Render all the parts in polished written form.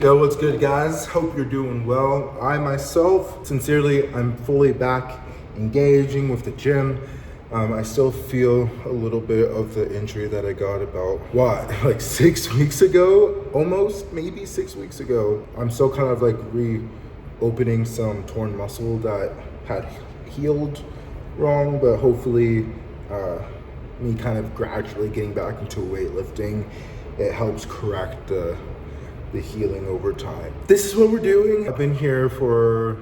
Yo, what's good, guys? Hope you're doing well. I myself, sincerely, I'm fully back engaging with the gym. I still feel a little bit of the injury that I got about, what, like 6 weeks ago? Almost, maybe 6 weeks ago. I'm still kind of like reopening some torn muscle that had healed wrong, but hopefully, me kind of gradually getting back into weightlifting, it helps correct the healing over time. This is what we're doing. I've been here for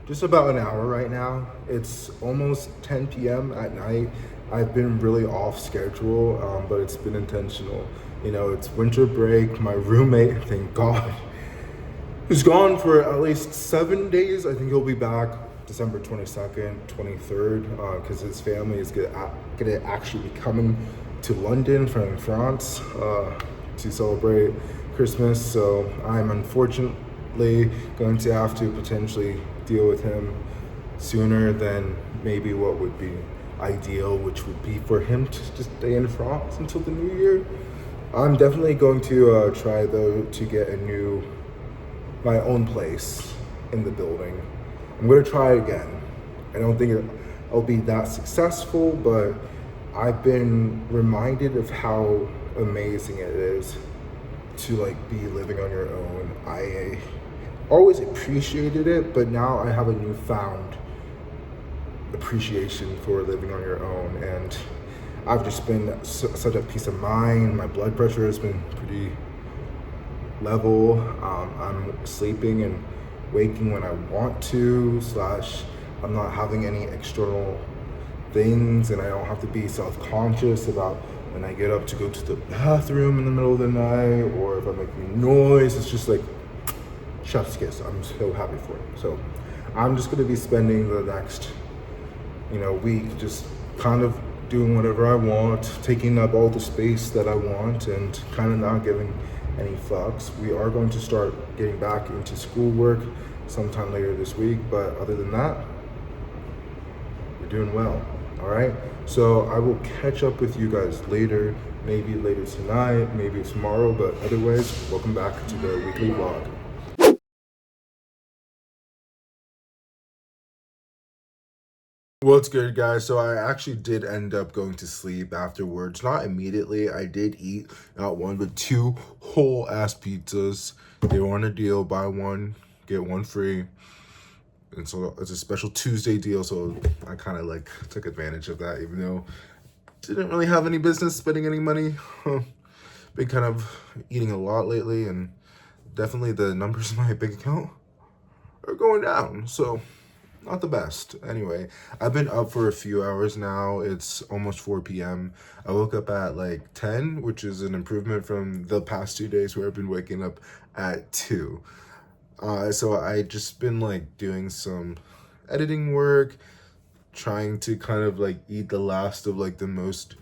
just about an hour right now. It's almost 10 p.m. at night. I've been really off schedule, but it's been intentional. You know, it's winter break. My roommate, thank God, who's gone for at least 7 days. I think he'll be back December 22nd, 23rd, because his family is gonna actually be coming to London from France to celebrate Christmas. So I'm unfortunately going to have to potentially deal with him sooner than maybe what would be ideal, which would be for him to just stay in France until the new year. I'm definitely going to try though to get my own place in the building. I'm gonna try again. I don't think I'll be that successful, but I've been reminded of how amazing it is to like be living on your own. I always appreciated it, but now I have a newfound appreciation for living on your own, and I've just been such a peace of mind. My blood pressure has been pretty level. I'm sleeping and waking when I want to, / I'm not having any external things, and I don't have to be self-conscious about when I get up to go to the bathroom in the middle of the night, or if I'm making noise. It's just like chef's kiss. I'm so happy for it. So I'm just gonna be spending the next, week just kind of doing whatever I want, taking up all the space that I want, and kind of not giving any fucks. We are going to start getting back into schoolwork sometime later this week, but other than that, we're doing well. All right, so I will catch up with you guys later, maybe later tonight, maybe tomorrow, but otherwise, welcome back to the weekly vlog. What's good, guys? So I actually did end up going to sleep afterwards. Not immediately. I did eat not one but two whole ass pizzas. They were on a deal, buy one get one free. And so it's a special Tuesday deal, so I kind of like took advantage of that, even though didn't really have any business spending any money. Been kind of eating a lot lately, and definitely the numbers in my bank account are going down, so not the best. Anyway, I've been up for a few hours now. It's almost 4 p.m. I woke up at like 10, which is an improvement from the past 2 days where I've been waking up at 2. So I just been like doing some editing work, trying to kind of like eat the last of like the most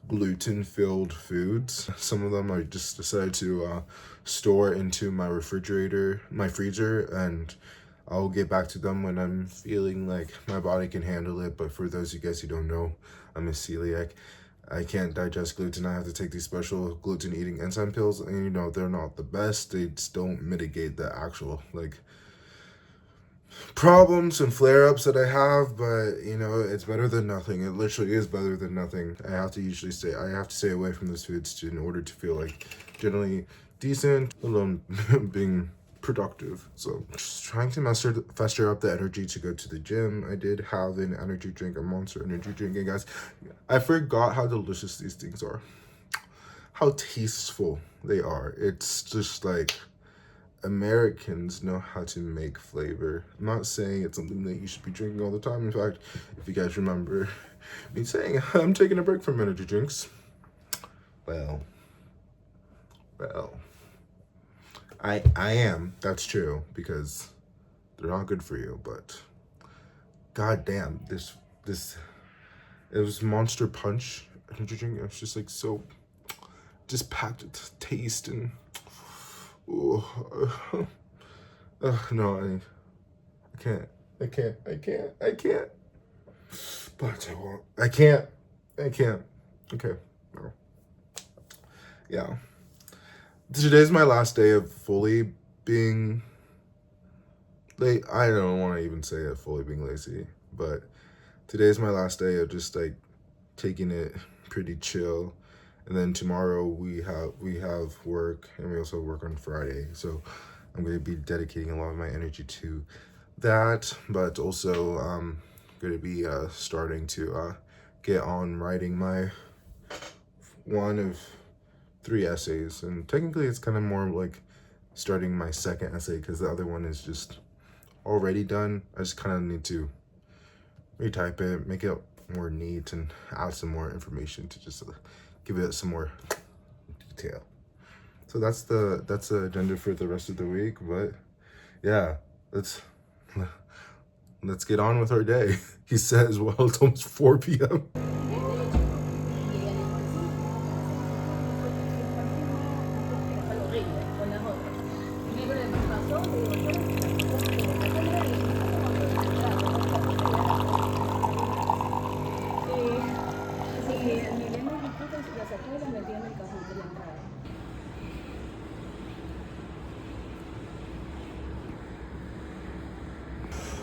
gluten-filled foods. Some of them I just decided to store into my freezer, and I'll get back to them when I'm feeling like my body can handle it. But for those of you guys who don't know, I'm a celiac. I can't digest gluten. I have to take these special gluten eating enzyme pills, and they're not the best. They just don't mitigate the actual like problems and flare-ups that I have, but it's better than nothing. It literally is better than nothing. I have to stay away from those foods in order to feel like generally decent, alone being productive. So just trying to fester up the energy to go to the gym. I did have an energy drink, a Monster energy drink, and guys, I forgot how delicious these things are, how tasteful they are. It's just like Americans know how to make flavor. I'm not saying it's something that you should be drinking all the time. In fact, if you guys remember me saying I'm taking a break from energy drinks, well, I am. That's true, because they're not good for you. But goddamn, this it was Monster Punch energy drink. It was just like so, just packed with taste and. Oh, no, I can't. But I won't. I can't. Okay. No. Yeah. Today's my last day of fully being I don't want to even say it fully being lazy, but today's my last day of just like taking it pretty chill. And then tomorrow we have work, and we also work on Friday. So I'm going to be dedicating a lot of my energy to that, but also going to be starting to get on writing my one of 3 essays. And technically it's kind of more like starting my second essay because the other one is just already done. I just kind of need to retype it, make it more neat, and add some more information to just give it some more detail. So that's the agenda for the rest of the week. But yeah, let's get on with our day. He says, well, it's almost 4 p.m.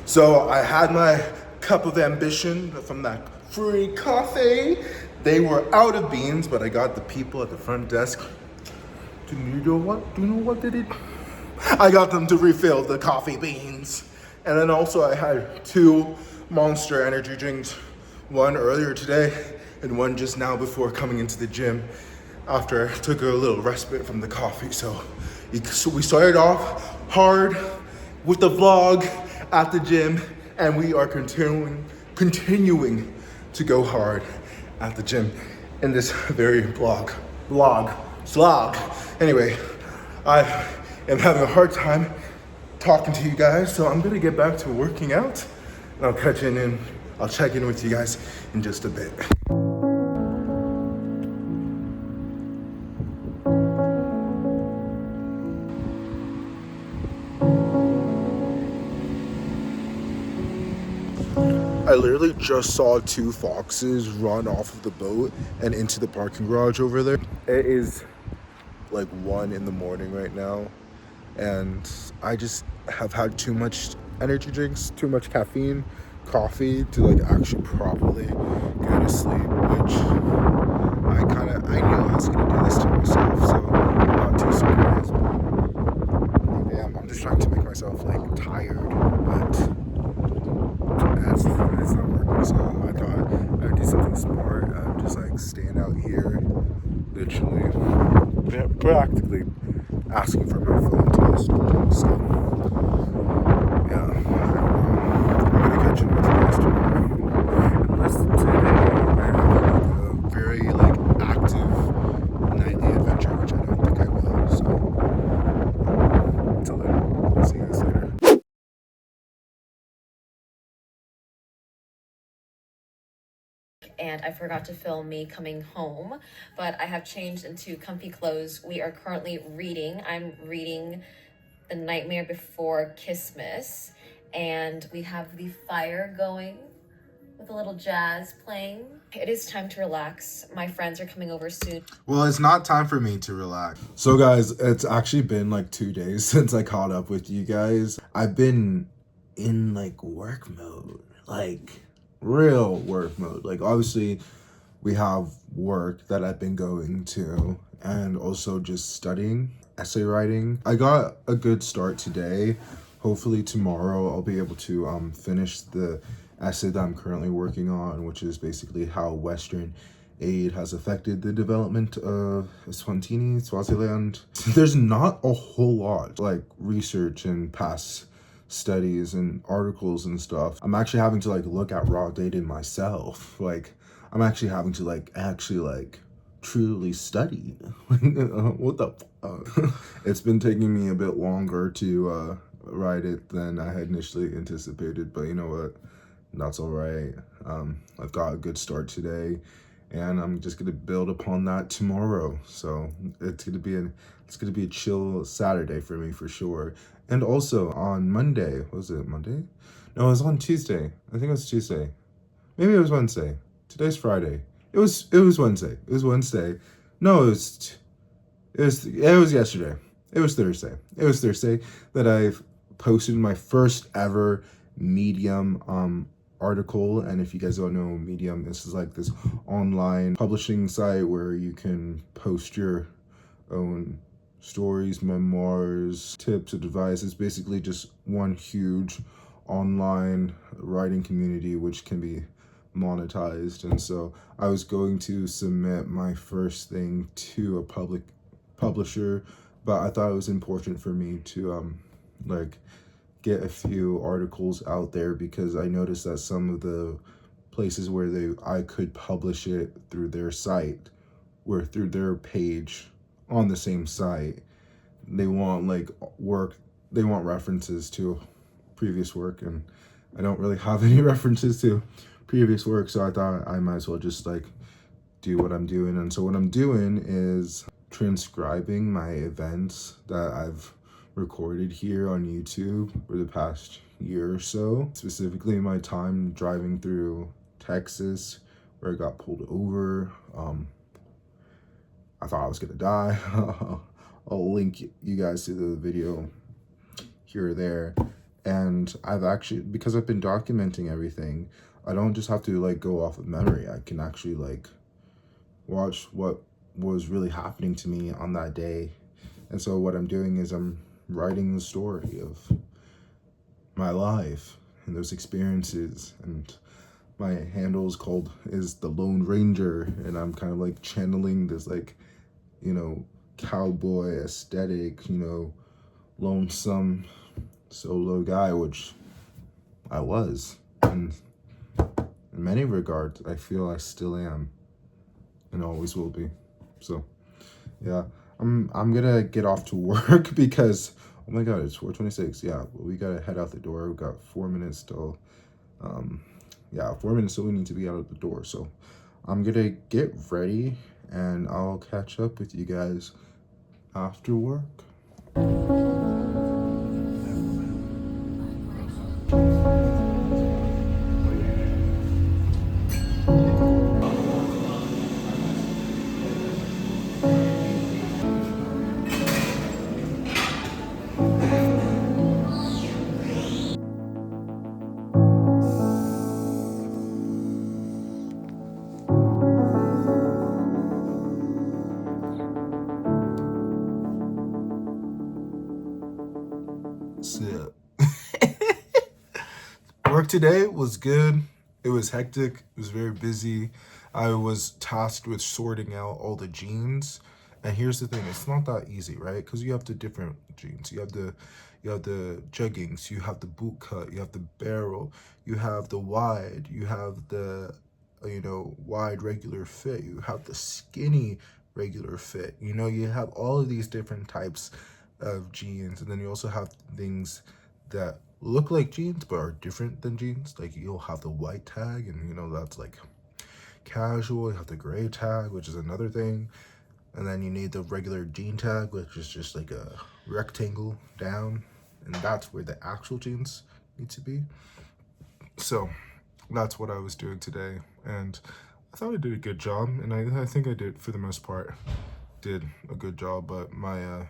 So I had my cup of ambition from that free coffee. They were out of beans, but I got the people at the front desk. Do you know what they did? I got them to refill the coffee beans. And then also I had 2 Monster energy drinks, one earlier today and one just now before coming into the gym after I took a little respite from the coffee. So we started off hard with the vlog at the gym, and we are continuing to go hard at the gym in this very slog. Anyway, I am having a hard time talking to you guys, so I'm gonna get back to working out, and I'll check in with you guys in just a bit. I literally just saw 2 foxes run off of the boat and into the parking garage over there. It is like 1 in the morning right now, and I just have had too much energy drinks, too much caffeine, coffee to like actually properly go to sleep, which I knew I was gonna do this to myself, so I'm not too surprised. But I'm just trying to make myself like tired, but it's not working. So I thought I'd do something smart. Just like stand out here, literally, practically asking for my phone to listen. So yeah, I'm gonna catch up with you guys tomorrow. Unless today I have a very like active nightly adventure, which I don't think I will. So until then, I'll see you guys later. And I forgot to film me coming home, but I have changed into comfy clothes. We are currently reading. I'm reading The Nightmare Before Christmas, and we have the fire going with a little jazz playing. It is time to relax. My friends are coming over soon. Well, it's not time for me to relax. So guys, it's actually been like 2 days since I caught up with you guys. I've been in like work mode, like real work mode. Like obviously we have work that I've been going to, and also just studying, essay writing. I got a good start today. Hopefully tomorrow I'll be able to finish the essay that I'm currently working on, which is basically how Western aid has affected the development of Eswatini, Swaziland. There's not a whole lot like research and past studies and articles and stuff. I'm actually having to like look at raw data myself. Like I'm actually having to like truly study. What the fuck? It's been taking me a bit longer to write it than I had initially anticipated, but you know what? That's all right. I've got a good start today, and I'm just gonna build upon that tomorrow. So it's gonna be a chill Saturday for me for sure. And also on Monday, was it Monday? No, it was on Tuesday. I think it was Tuesday. Maybe it was Wednesday. Today's Friday. It was Wednesday. It was Wednesday. No, it was yesterday. It was Thursday. It was Thursday that I've posted my first ever Medium article. And if you guys don't know Medium, this is like this online publishing site where you can post your own stories, memoirs, tips, advice. It's basically just one huge online writing community which can be monetized. And so I was going to submit my first thing to a public publisher, but I thought it was important for me to like get a few articles out there, because I noticed that some of the places where I could publish it through their site were through their page on the same site. They want they want references to previous work, and I don't really have any references to previous work, so I thought I might as well just like do what I'm doing. And so what I'm doing is transcribing my events that I've recorded here on YouTube for the past year or so, specifically my time driving through Texas where I got pulled over. I thought I was gonna die. I'll link you guys to the video here or there. And I've actually, because I've been documenting everything, I don't just have to like go off of memory. I can actually like watch what was really happening to me on that day. And so what I'm doing is I'm writing the story of my life and those experiences. And my handle is the Lone Ranger, and I'm kind of like channeling this like, you know, cowboy aesthetic, you know, lonesome solo guy, which I was. And in many regards, I feel I still am and always will be. So yeah, I'm gonna get off to work because, oh my god, it's 4:26. Yeah, we gotta head out the door. We've got 4 minutes still. 4 minutes till we need to be out of the door. So I'm gonna get ready and I'll catch up with you guys after work. So work today was good. It was hectic. It was very busy. I was tasked with sorting out all the jeans. And here's the thing, it's not that easy, right? Because you have the different jeans. You have the jeggings, you have the boot cut, you have the barrel, you have the wide, you have the wide regular fit, you have the skinny regular fit. You have all of these different types of jeans, and then you also have things that look like jeans but are different than jeans. Like you'll have the white tag, and that's like casual. You have the gray tag, which is another thing, and then you need the regular jean tag, which is just like a rectangle down, and that's where the actual jeans need to be. So that's what I was doing today, and I thought I did a good job, and I think I did, for the most part, did a good job. But my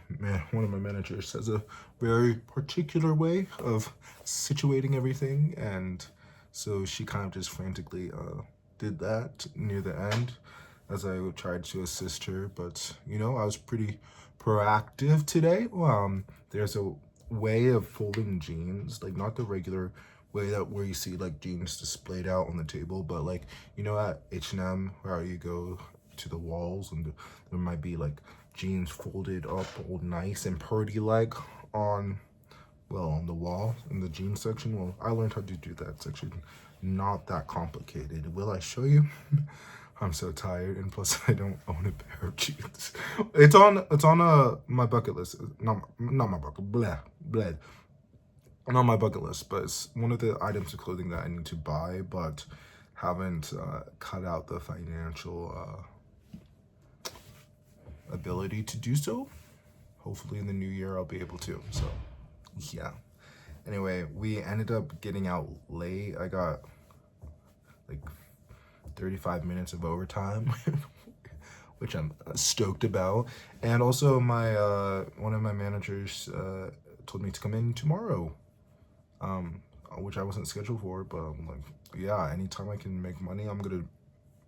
one of my managers has a very particular way of situating everything, and so she kind of just frantically did that near the end as I tried to assist her. But I was pretty proactive today. There's a way of folding jeans, like not the regular way that where you see like jeans displayed out on the table, but like at H&M where you go to the walls and there might be like jeans folded up all nice and pretty like on the wall in the jeans section. Well, I learned how to do that section. Not that complicated. Will I show you? I'm so tired, and plus I don't own a pair of jeans. It's on my bucket list. Not my bucket, bled. Not my bucket list, but it's one of the items of clothing that I need to buy, but haven't cut out the financial ability to do so. Hopefully in the new year I'll be able to. So yeah. Anyway, we ended up getting out late. I got like 35 minutes of overtime which I'm stoked about. And also my one of my managers told me to come in tomorrow, which I wasn't scheduled for, but I'm like, yeah, anytime I can make money, I'm gonna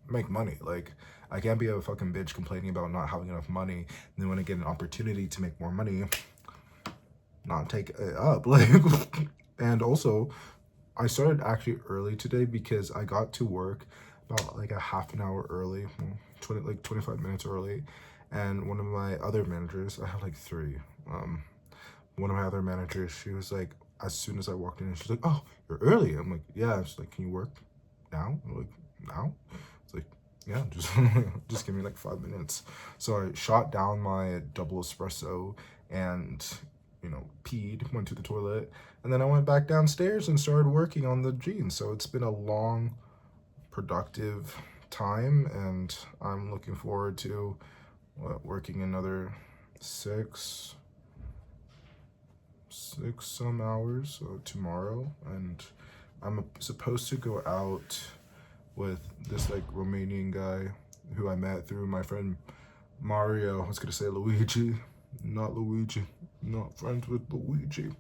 make money. Like, I can't be a fucking bitch complaining about not having enough money, and then when I get an opportunity to make more money, not take it up. Like, and also, I started actually early today because I got to work about like a half an hour early, 25 minutes early, and one of my other managers, I have like three, one of my other managers, she was like, as soon as I walked in, she's like, "Oh, you're early." I'm like, "Yeah." She's like, "Can you work now?" I'm like, "Now?" It's like, "Yeah, just just give me like 5 minutes." So I shot down my double espresso and, peed, went to the toilet, and then I went back downstairs and started working on the jeans. So it's been a long, productive time, and I'm looking forward to working another six some hours tomorrow, and I'm supposed to go out with this like Romanian guy who I met through my friend Mario. I was gonna say Luigi, not Luigi, not friends with Luigi,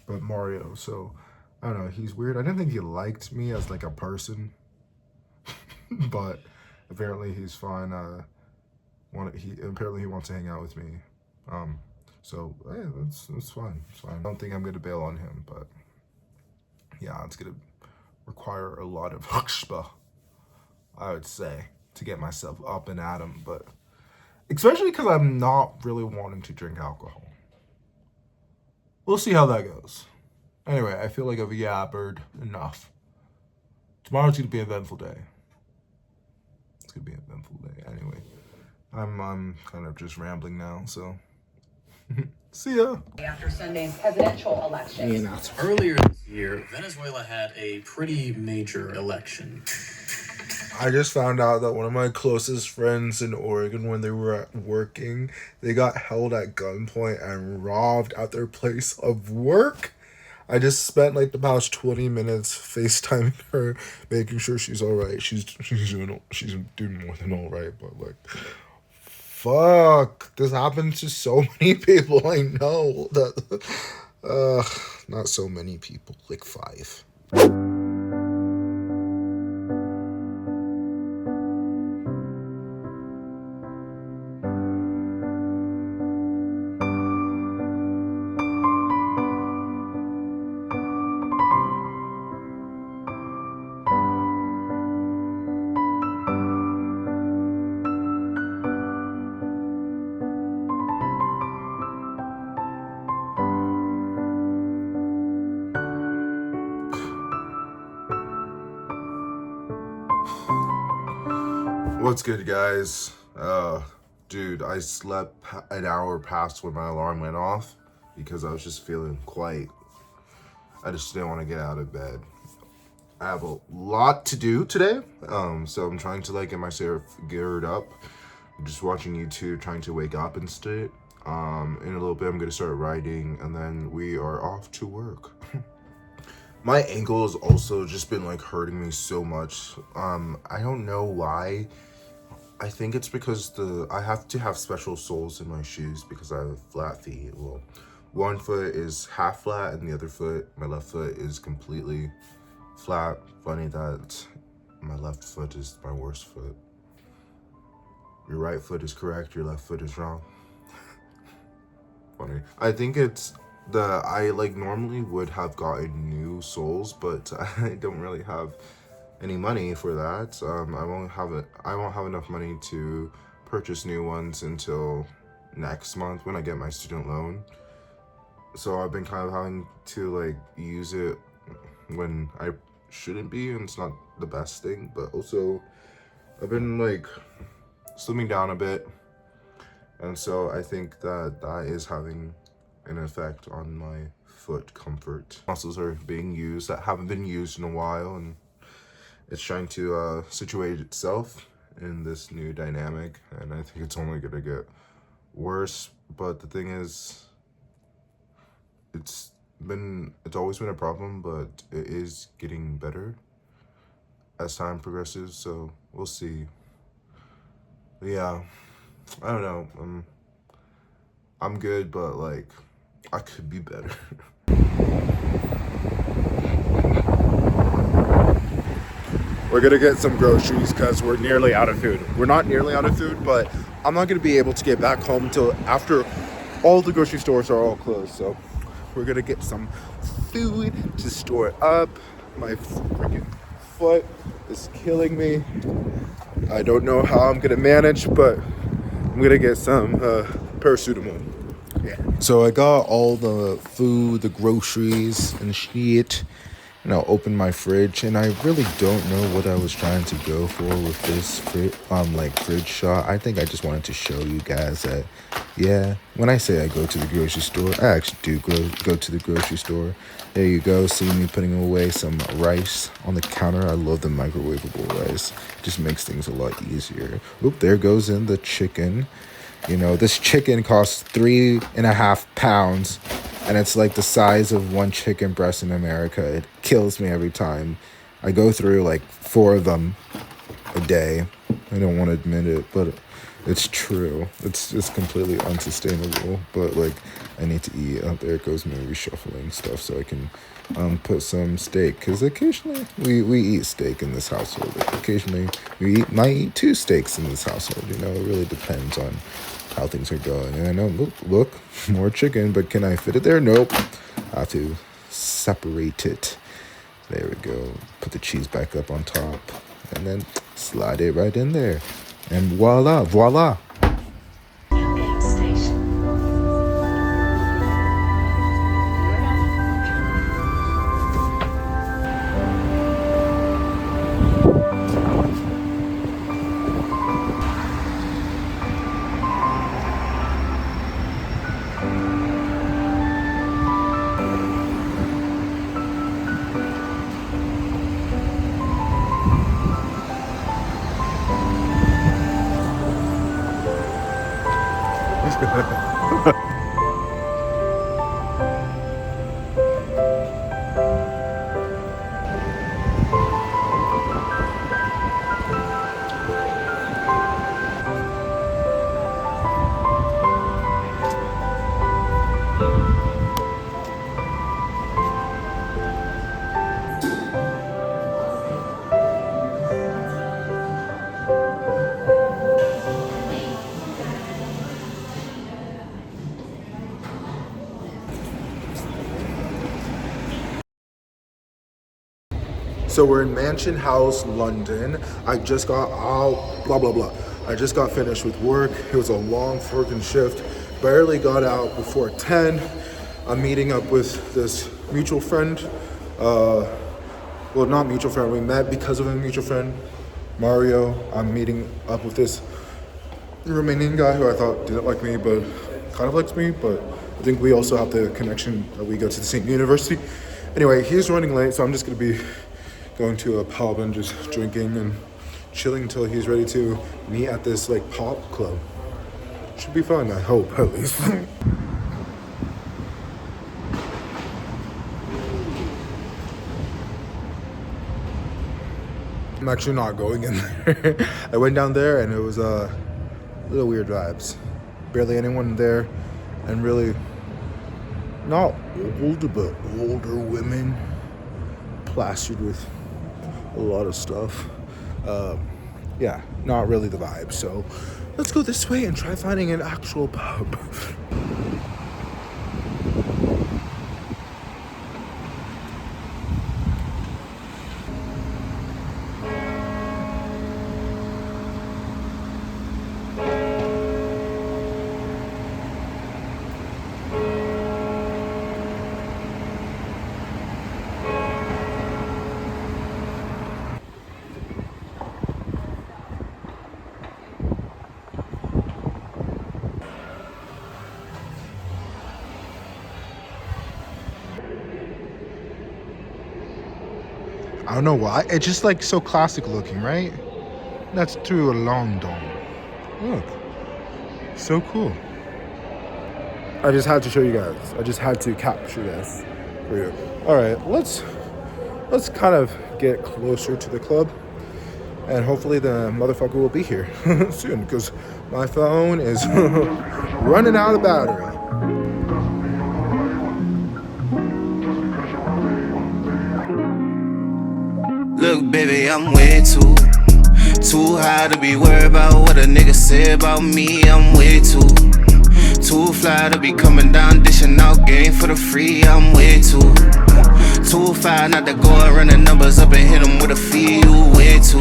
but Mario. So I don't know, he's weird. I didn't think he liked me as like a person, but apparently he's fine. Apparently he wants to hang out with me. So yeah, that's fine. It's fine. I don't think I'm gonna bail on him, but yeah, it's gonna require a lot of chutzpah, I would say, to get myself up and at him. But especially because I'm not really wanting to drink alcohol. We'll see how that goes. Anyway, I feel like I've yabbered enough. Tomorrow's gonna be an eventful day. It's gonna be an eventful day. Anyway, I'm kind of just rambling now, so see ya. After Sunday's presidential election. Earlier this year, Venezuela had a pretty major election. I just found out that one of my closest friends in Oregon, when they were working, they got held at gunpoint and robbed at their place of work. I just spent like the past 20 minutes FaceTiming her, making sure she's all right. She's doing more than all right, but like, fuck, this happens to so many people I know. Not so many people, like 5. What's good, guys? Dude, I slept an hour past when my alarm went off because I was just feeling I just didn't want to get out of bed. I have a lot to do today, so I'm trying to like get myself geared up. I'm just watching YouTube, trying to wake up instead. In a little bit, I'm gonna start writing, and then we are off to work. My ankle has also just been like hurting me so much. I don't know why. I think it's because I have to have special soles in my shoes because I have flat feet. Well, one foot is half flat and the other foot, my left foot, is completely flat. Funny that my left foot is my worst foot. Your right foot is correct, your left foot is wrong. Funny. I think it's I like normally would have gotten new soles, but I don't really have any money for that. I won't have enough money to purchase new ones until next month when I get my student loan. So I've been kind of having to like use it when I shouldn't be, and it's not the best thing. But also I've been like slimming down a bit, and so I think that is having an effect on my foot comfort. Muscles are being used that haven't been used in a while, and it's trying to situate itself in this new dynamic, and I think it's only gonna get worse. But the thing is, it's always been a problem, but it is getting better as time progresses, so we'll see. But yeah, I don't know. I'm good, but like, I could be better. We're gonna get some groceries because we're nearly out of food. We're not nearly out of food, but I'm not gonna be able to get back home until after all the grocery stores are all closed. So we're gonna get some food to store up. My freaking foot is killing me. I don't know how I'm gonna manage, but I'm gonna get some paracetamol. Yeah. So I got all the food, the groceries, and shit. And I'll open my fridge, and I really don't know what I was trying to go for with this fridge shot. I think I just wanted to show you guys that, yeah, when I say I go to the grocery store, I actually do go to the grocery store. There you go, see me putting away some rice on the counter. I love the microwavable rice. It just makes things a lot easier. Oop, there goes in the chicken. You know, this chicken costs 3.5 pounds, and it's like the size of one chicken breast in America. It kills me every time. I go through like 4 of them a day. I don't want to admit it, but it's true. It's just completely unsustainable, but like, I need to eat. There goes me reshuffling stuff so I can put some steak, because occasionally we eat steak in this household. Occasionally we might eat 2 steaks in this household. You know, it really depends on how things are going. And I know, look, more chicken, but can I fit it there? Nope. I have to separate it. There we go. Put the cheese back up on top, and then slide it right in there, and voila. So we're in Mansion House, London. I just got out, blah, blah, blah. I just got finished with work. It was a long freaking shift. Barely got out before 10. I'm meeting up with this mutual friend. Well, not mutual friend. We met because of a mutual friend, Mario. I'm meeting up with this Romanian guy who I thought didn't like me, but kind of likes me. But I think we also have the connection that we go to the same university. Anyway, he's running late, so I'm just gonna be going to a pub and just drinking and chilling until he's ready to meet at this like pop club. Should be fun, I hope, at least. I'm actually not going in there. I went down there and it was little weird vibes. Barely anyone there, and really not older, but older women plastered with a lot of stuff. Yeah, not really the vibe. So let's go this way and try finding an actual pub. I don't know why. It's just like so classic looking, right? That's through a London. Look, so cool. I just had to show you guys. I just had to capture this for you. All right, let's kind of get closer to the club. And hopefully the motherfucker will be here soon, because my phone is running out of battery. Look, baby, I'm way too high to be worried about what a nigga say about me. I'm way too fly to be coming down, dishing out game for the free. I'm way too fly not to go and run the numbers up and hit them with a fee. You way too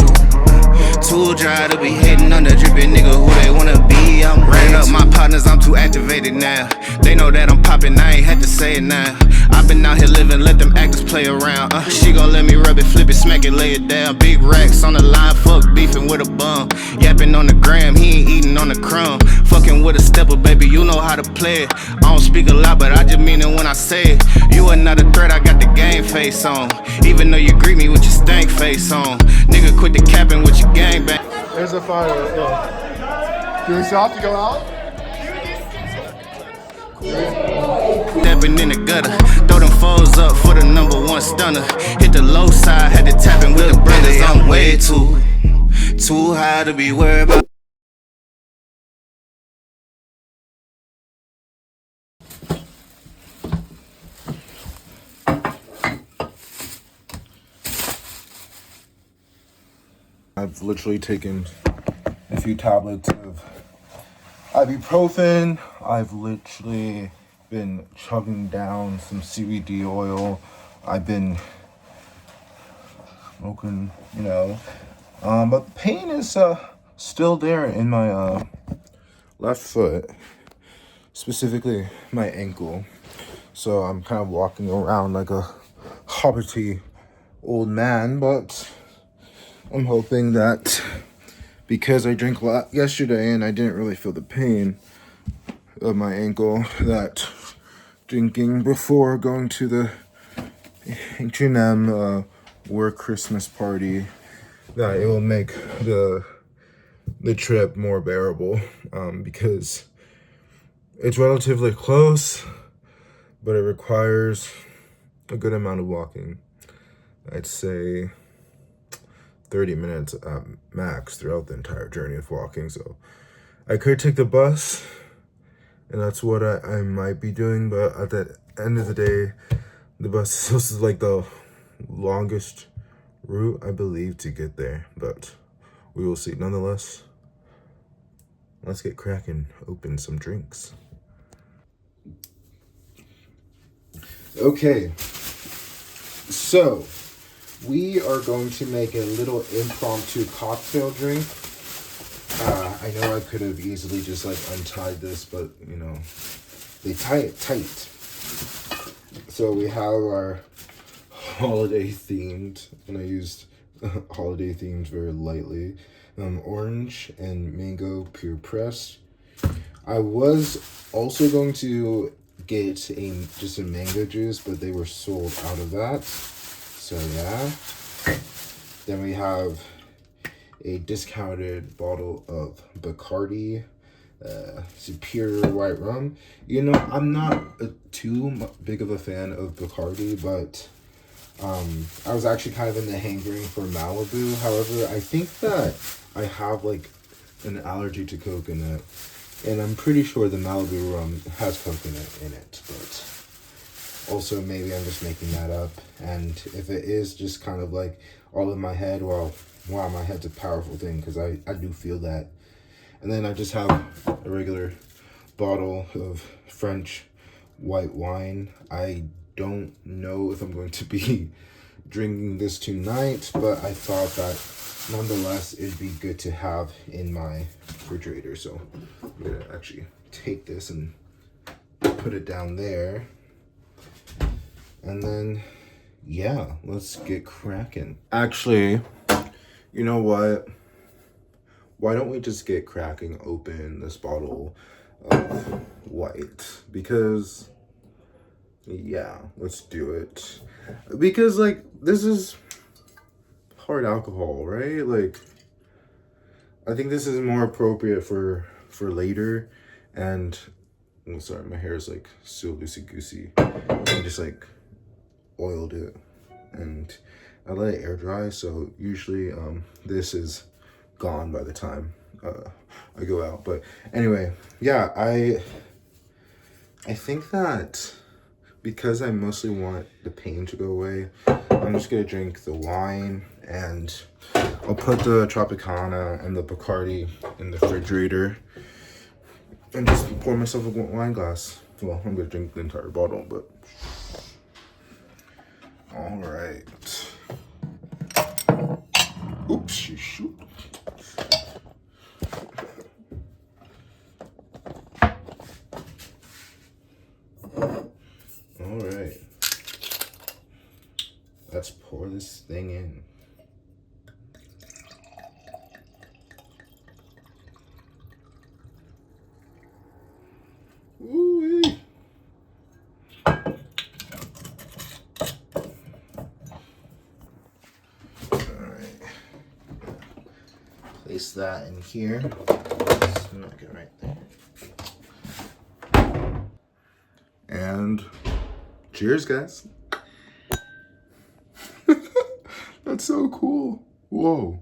dry to be hating on the drippy nigga who they wanna be. I'm ran up my partners, I'm too activated now. They know that I'm popping, I ain't had to say it now. I've been out here living, let them actors play around. She gon' let me rub it, flip it, smack it, lay it down. Big racks on the line, fuck beefing with a bum. Yapping on the gram, he ain't eating on the crumb. Fucking with a stepper, baby, you know how to play it. I don't speak a lot, but I just mean it when I say it. You are not a threat, I got the game face on. Even though you greet me with your stank face on. Nigga, quit the capping with your gang back. There's a fire. Yeah. Do we still have to go out? Stepping in the gutter, throw them foes up for the #1 stunner. Hit the low side, had to tap in with the brothers. I'm way too high to be worried about. I've literally taken a few tablets of ibuprofen. I've literally been chugging down some CBD oil. I've been smoking, but the pain is still there in my left foot, specifically my ankle. So I'm kind of walking around like a hobbity old man, but I'm hoping that because I drank a lot yesterday and I didn't really feel the pain of my ankle, that drinking before going to the H&M work Christmas party, that it will make the trip more bearable, because it's relatively close, but it requires a good amount of walking. I'd say 30 minutes at max throughout the entire journey of walking. So I could take the bus, and that's what I might be doing, but at the end of the day, the bus is like the longest route, I believe, to get there, but we will see. Nonetheless, let's get cracking, open some drinks. Okay, so we are going to make a little impromptu cocktail drink. I know I could have easily just untied this, but they tie it tight. So we have our holiday themed, and I used holiday themed very lightly. Orange and mango pure pressed. I was also going to get just a mango juice, but they were sold out of that. So yeah. Then we have a discounted bottle of Bacardi Superior White Rum. I'm not too big of a fan of Bacardi, but I was actually kind of in the hankering for Malibu. However, I think that I have an allergy to coconut, and I'm pretty sure the Malibu rum has coconut in it, but also maybe I'm just making that up. And if it is just kind of all in my head, well, wow, my head's a powerful thing, because I do feel that. And then I just have a regular bottle of French white wine. I don't know if I'm going to be drinking this tonight, but I thought that nonetheless it'd be good to have in my refrigerator. So I'm gonna actually take this and put it down there, and then yeah, let's get cracking. Actually, you know what, why don't we just get cracking, open this bottle of white, because yeah, let's do it. Because this is hard alcohol, right? I think this is more appropriate for later. And I'm sorry, my hair is so loosey goosey. I just oiled it, and I let it air dry, so usually this is gone by the time I go out. But anyway, yeah, I think that because I mostly want the pain to go away, I'm just gonna drink the wine, and I'll put the Tropicana and the Bacardi in the refrigerator and just pour myself a wine glass. Well, I'm gonna drink the entire bottle, but all right. Oops, shoot. All right. Let's pour this thing in. Ooh-wee. Place that in here. Just knock it right there. And cheers, guys. That's so cool. Whoa.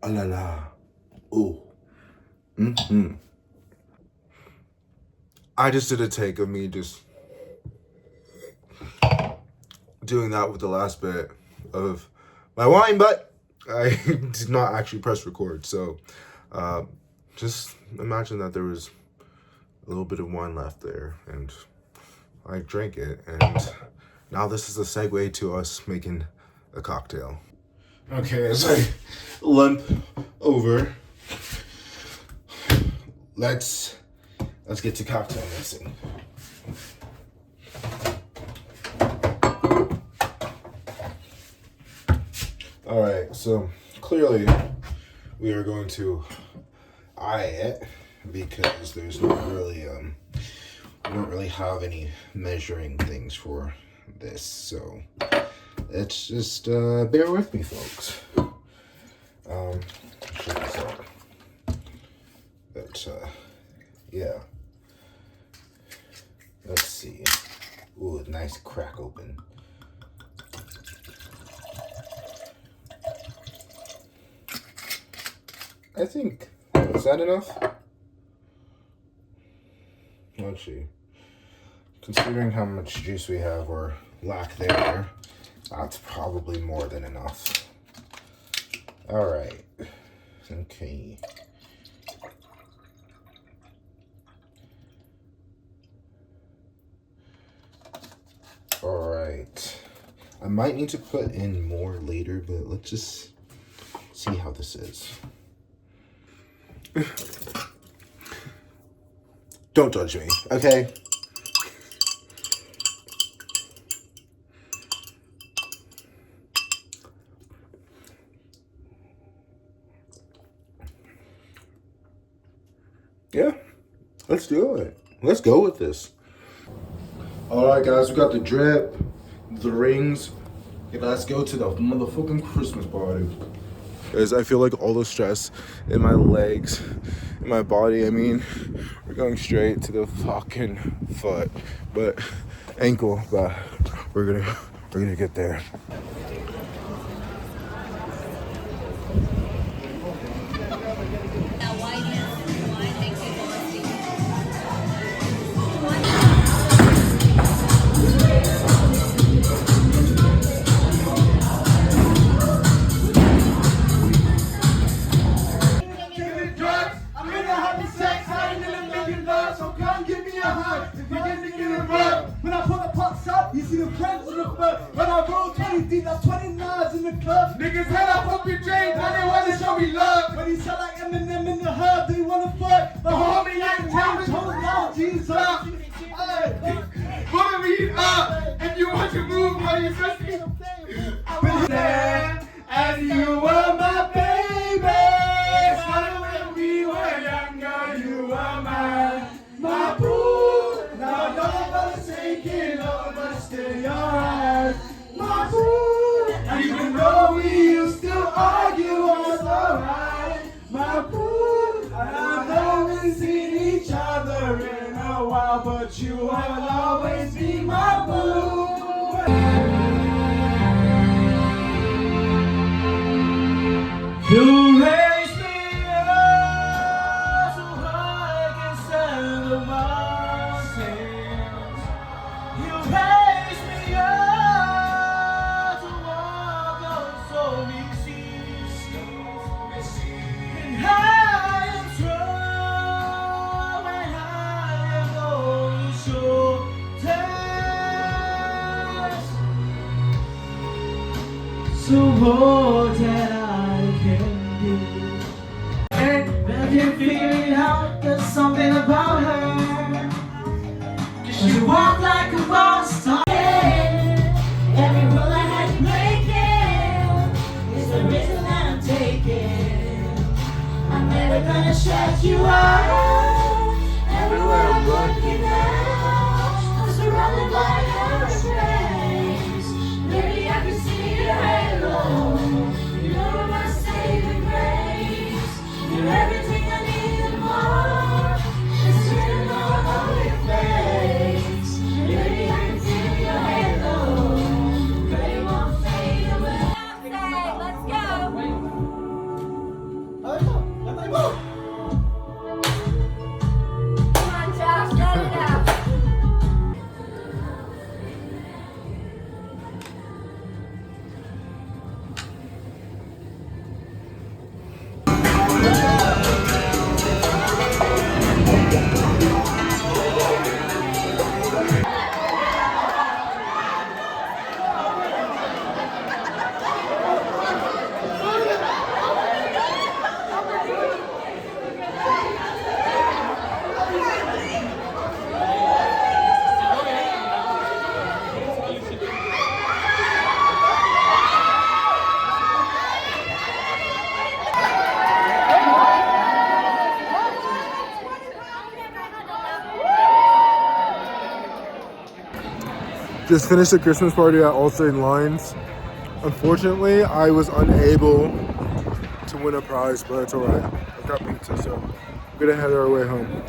Ah la la. Ooh. I just did a take of me just doing that with the last bit of my wine, but I did not actually press record. So just imagine that there was a little bit of wine left there, and I drank it, and now this is a segue to us making a cocktail. Okay, as I limp over, let's get to cocktail mixing. All right, so clearly we are going to eye it because there's not really we don't really have any measuring things for this, so let's just bear with me, folks. Check this out. But yeah, let's see. Ooh, nice crack open. I think, is that enough? Let's see. Considering how much juice we have, or lack there, that's probably more than enough. All right. Okay. All right. I might need to put in more later, but let's just see how this is. Don't judge me, okay? Yeah, let's do it. Let's go with this. All right, guys, we got the drip, the rings. Okay, let's go to the motherfucking Christmas party. Guys, I feel like all the stress in my legs, in my body. I mean, we're going straight to the fucking foot, but ankle. But we're gonna get there. You see the friends in the front. When I roll 20 deep, that's 29s in the club. Niggas head up up your drink, but they wanna show me love. When he sound like Eminem in the hub, they wanna fuck. But homie ain't telling, hold on, Jesus. Follow me up if you want to move while you're sexy. And you were my baby. Started when we were younger, you were my boo. Now nobody's taking over, still yours, my boo. Even though we used to argue, was alright, my boo. And I know we've seen each other. You will always be my boo. You raise me up so I can stand the mountains. You raise me up to walk on stormy seas. And I am strong when I am on your shoulders. So more than I can do. And I can figure it out, there's something about her. Cause she walk like a boss star. Every rule I had to break it is the reason that I'm taking. I'm never gonna shut you out. Everywhere I'm looking now, I'm surrounded by hurricanes. Maybe I can see your halo. You know my saving grace. You're everything I need and more. It's written all over your face. Maybe I can feel your halo. But it won't fade away. Let's go. Come on, Josh, let it out. Just finished the Christmas party at All State Lines. Unfortunately, I was unable to win a prize, but it's alright. I got pizza, so I'm gonna head our way home.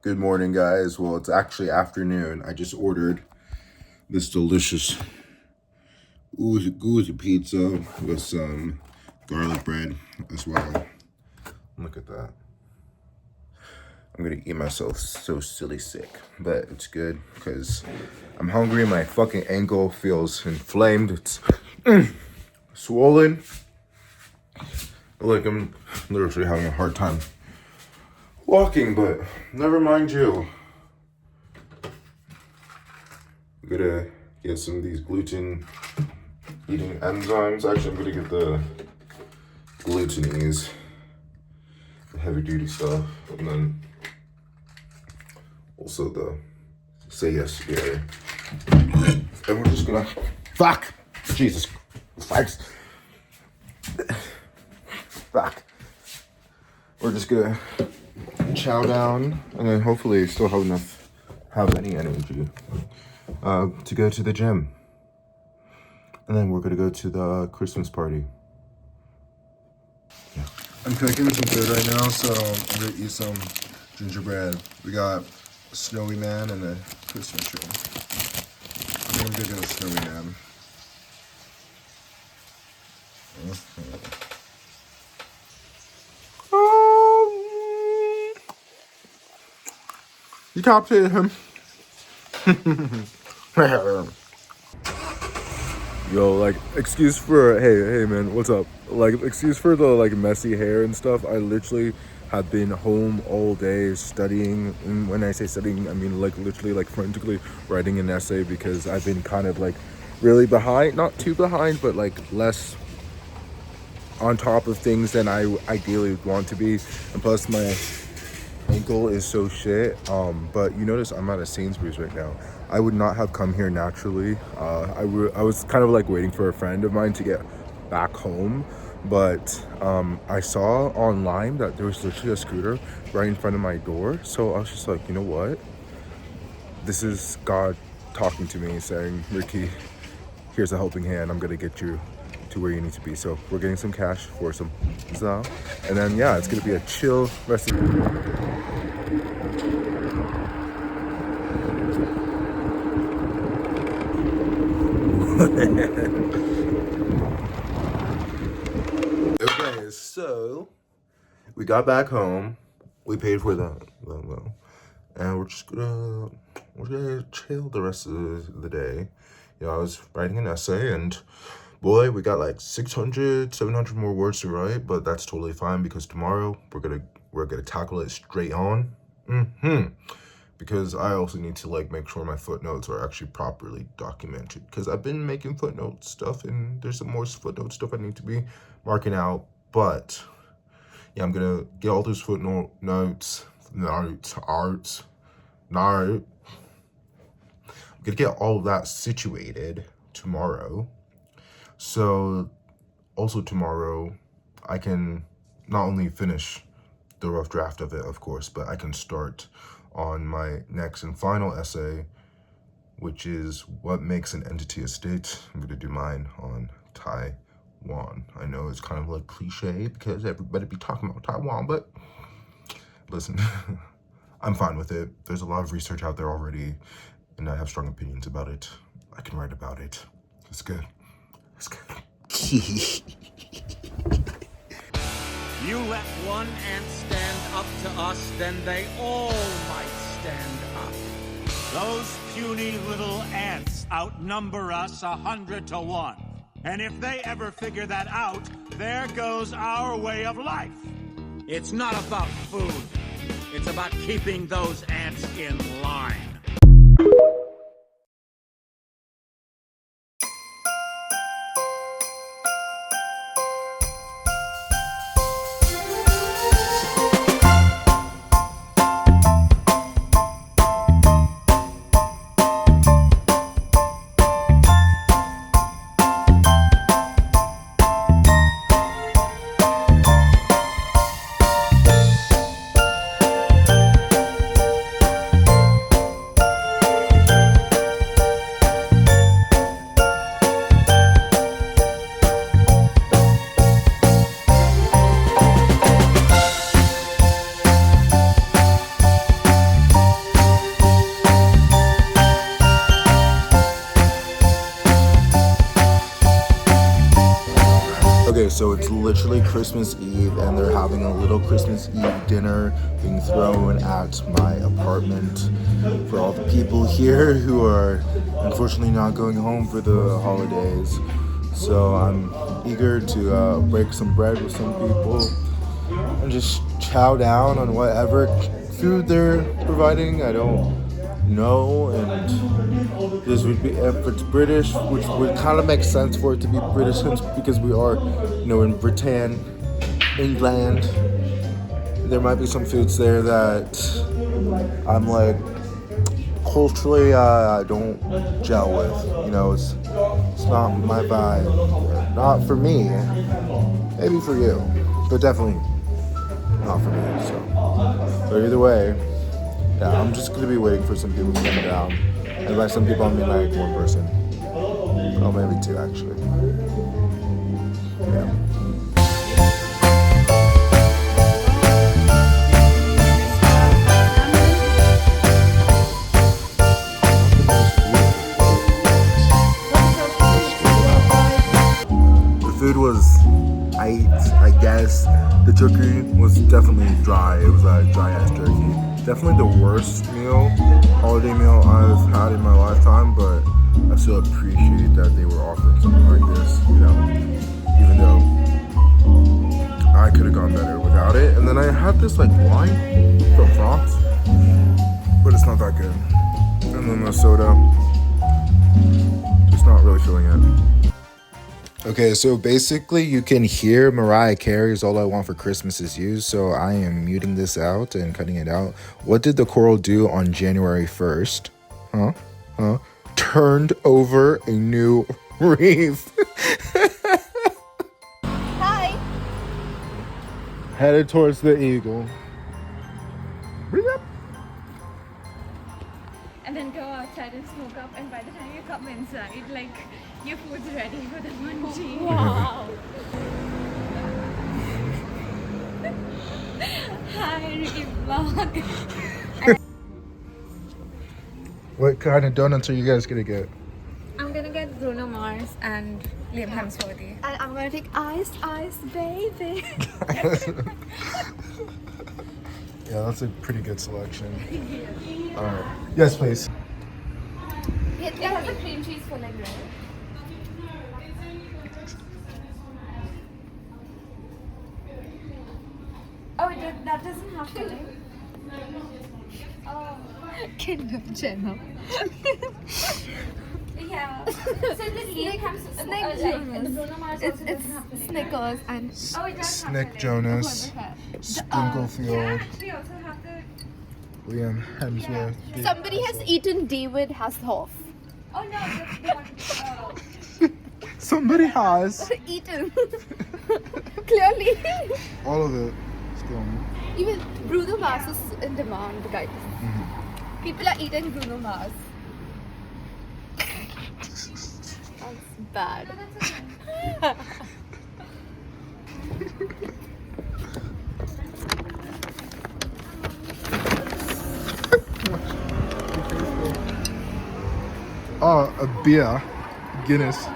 Good morning, guys. Well, it's actually afternoon. I just ordered this delicious oozy pizza with some garlic bread as well. Look at that. I'm gonna eat myself so silly sick, but it's good because I'm hungry. My fucking ankle feels inflamed. It's swollen. Like I'm literally having a hard time walking, but never mind you. I'm gonna get some of these gluten eating enzymes. Actually, I'm gonna get the gluten-ease, the heavy duty stuff, and then also the say yes sugary. And we're just gonna fuck Jesus Christ. Fuck. We're just gonna chow down and then hopefully still have any energy to go to the gym. And then we're gonna go to the Christmas party. Yeah. I'm cooking some food right now, so I'm gonna eat some gingerbread. We got a snowy man and a Christmas tree. I think I'm gonna get a snowy man. You captured him. Yo, like, excuse for, hey man, what's up? Like, excuse for the, like, messy hair and stuff. I literally have been home all day studying. And when I say studying, I mean, like, literally, like, frantically writing an essay because I've been kind of, like, really behind. Not too behind, but, like, less on top of things than I ideally want to be. And plus, my ankle is so shit. But you notice I'm at a Sainsbury's right now. I would not have come here naturally. I was kind of like waiting for a friend of mine to get back home, but I saw online that there was literally a scooter right in front of my door. So I was just like, you know what? This is God talking to me saying, Ricky, here's a helping hand. I'm gonna get you to where you need to be. So we're getting some cash for some za, and then yeah, it's gonna be a chill rest of Okay, so we got back home. We paid for that, and we're gonna chill the rest of the day. You know, I was writing an essay, and boy, we got like 600, 700 more words to write, but that's totally fine because tomorrow we're gonna tackle it straight on. Because I also need to like make sure my footnotes are actually properly documented, because I've been making footnote stuff and there's some more footnote stuff I need to be marking out. But yeah, I'm gonna get all those footnote notes. I'm gonna get all of that situated tomorrow. So also tomorrow I can not only finish the rough draft of it, of course, but I can start on my next and final essay, which is what makes an entity a state. I'm gonna do mine on Taiwan. I know it's kind of like cliche because everybody be talking about Taiwan, but listen, I'm fine with it. There's a lot of research out there already, and I have strong opinions about it. I can write about it. It's good. It's good. You let one ant stand up to us, then they all might stand up. Those puny little ants outnumber us 100 to 1. And if they ever figure that out, there goes our way of life. It's not about food. It's about keeping those ants in line. So it's literally Christmas Eve, and they're having a little Christmas Eve dinner being thrown at my apartment for all the people here who are unfortunately not going home for the holidays. So I'm eager to break some bread with some people and just chow down on whatever food they're providing. I don't know, and this would be, if it's British, which would kind of make sense for it to be British because we are, you know, in Britain, England. There might be some foods there that I'm like culturally I don't gel with. You know, it's not my vibe. Not for me. Maybe for you, but definitely not for me. So, but either way, yeah, I'm just gonna be waiting for some people to come down. And by some people, I mean like one person. Oh, maybe two, actually. Yeah. The food was I guess. The jerky was definitely dry. It was a dry ass jerky. Definitely the worst holiday meal I've had in my lifetime, but I still appreciate that they were offering something like this, you know, even though I could have gone better without it. And then I had this like wine from France, but it's not that good. And then the soda, just not really feeling it. Okay, so basically you can hear Mariah Carey's All I Want for Christmas Is You, so I am muting this out and cutting it out. What did the choral do on January 1st? Turned over a new reef. Hi. Headed towards the eagle. and then go outside and smoke up, and by the time you come inside, like, your food's ready for the munchie. Wow. Hi, Ricky Vlog. What kind of donuts are you guys gonna get? I'm gonna get Bruno Mars and Liam Hemsworth. And I'm gonna take Ice Baby. Yeah, that's a pretty good selection. Alright. Yes, please. It has a cream cheese filling, right? Oh, that doesn't have filling? Oh. Kinder Jenner. Yeah. So the Liam Hemsworth, like, the Bruno Mars also doesn't have filling. Snickers and... Oh, it does have Snick filling. Jonas, Yeah, Sprinklefield, we also have the... Liam Hemsworth. Somebody has eaten David Hasselhoff. Oh no, the one... Somebody has. Eaten. Clearly. All of it. Still. Even Bruno Mars is in demand, guys. People are eating Bruno Mars. That's bad. Oh, a beer. Guinness.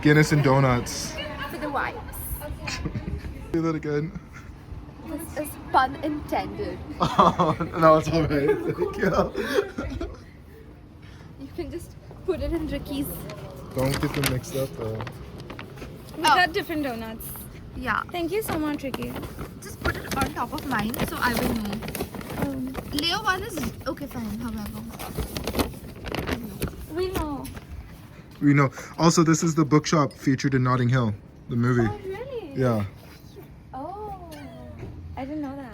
Guinness and donuts. For the vibes. Do that again. This is pun intended. Oh, no, it's alright. Thank you. You can just put it in Ricky's. Don't get them mixed up though. We got different donuts. Yeah. Thank you so much, Ricky. Just put it on top of mine so I will know. Leo one is okay fine, however. We know. We know. Also, this is the bookshop featured in Notting Hill, the movie. Oh, really? Yeah. Oh, I didn't know that.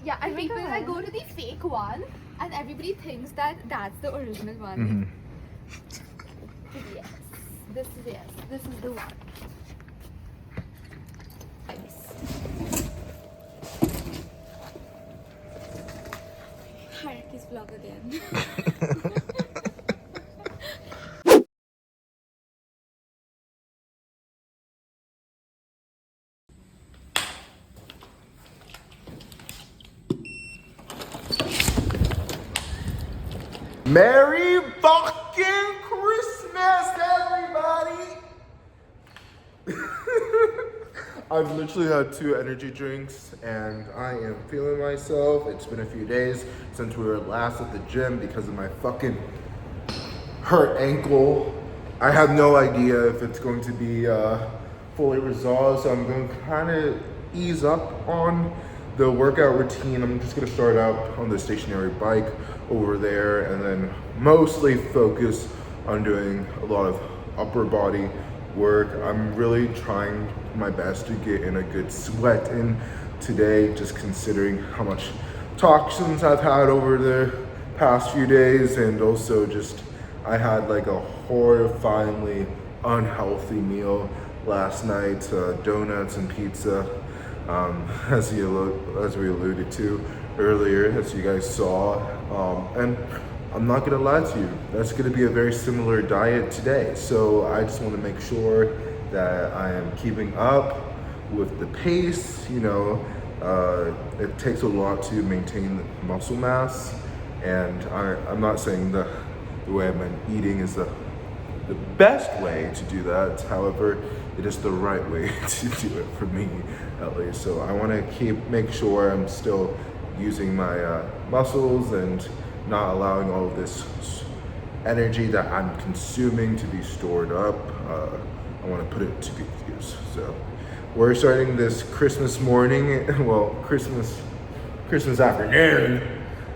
Yeah, and people like go to the fake one and everybody thinks that that's the original one. But yes, this is the one. Hi, Ricky's vlog again. Merry fucking Christmas, everybody! I've literally had 2 energy drinks and I am feeling myself. It's been a few days since we were last at the gym because of my fucking hurt ankle. I have no idea if it's going to be fully resolved, so I'm going to kind of ease up on the workout routine. I'm just gonna start out on the stationary bike over there and then mostly focus on doing a lot of upper body work. I'm really trying my best to get in a good sweat in today, just considering how much toxins I've had over the past few days, and also just I had like a horrifyingly unhealthy meal last night, donuts and pizza. As we alluded to earlier, as you guys saw, and I'm not gonna lie to you, that's gonna be a very similar diet today. So I just want to make sure that I am keeping up with the pace. You know, it takes a lot to maintain muscle mass, and I'm not saying the way I'm eating is the best way to do that. However, it is the right way to do it for me, at least. So I want to make sure I'm still using my muscles and not allowing all of this energy that I'm consuming to be stored up. I want to put it to good use. So we're starting this Christmas morning, well, Christmas afternoon,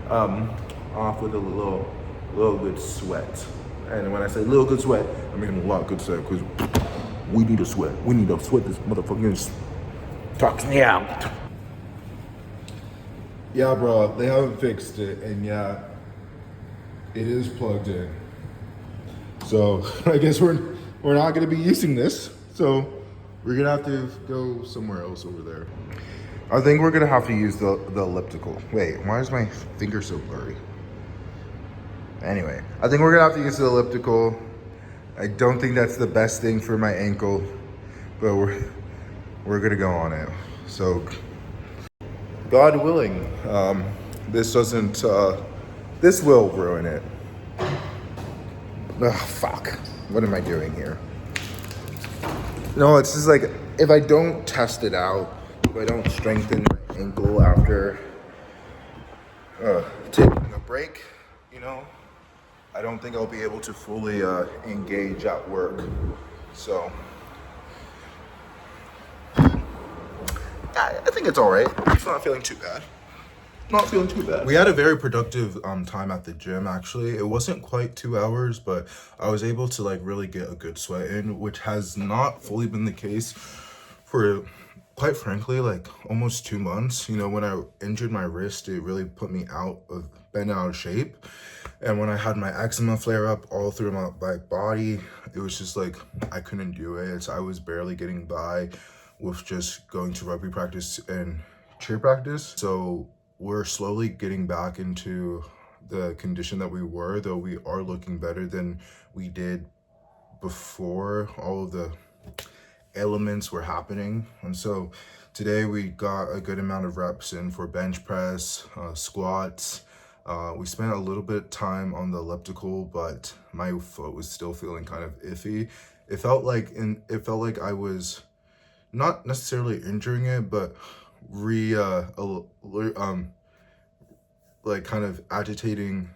off with a little good sweat. And when I say little good sweat, I mean a lot of good sweat, because we need to sweat. We need to sweat this motherfucking talks me out. Yeah, bro, they haven't fixed it, and yeah, it is plugged in. So I guess we're not gonna be using this. So we're gonna have to go somewhere else over there. I think we're gonna have to use the elliptical. Wait, why is my finger so blurry? Anyway, I think we're gonna have to use the elliptical. I don't think that's the best thing for my ankle, but we're gonna go on it. So, God willing, this doesn't, this will ruin it. Ugh, fuck. What am I doing here? No, it's just like, if I don't test it out, if I don't strengthen my ankle after taking a break, you know, I don't think I'll be able to fully engage at work. So, I think it's all right. It's not feeling too bad. Not feeling too bad. We had a very productive time at the gym, actually. It wasn't quite 2 hours, but I was able to like really get a good sweat in, which has not fully been the case for, quite frankly, like almost 2 months. You know, when I injured my wrist, it really put me bent out of shape. And when I had my eczema flare up all through my body, it was just like, I couldn't do it. I was barely getting by with just going to rugby practice and cheer practice. So we're slowly getting back into the condition that we were, though we are looking better than we did before all of the elements were happening. And so today we got a good amount of reps in for bench press, squats. We spent a little bit of time on the elliptical, but my foot was still feeling kind of iffy. It felt like I was not necessarily injuring it, but like kind of agitating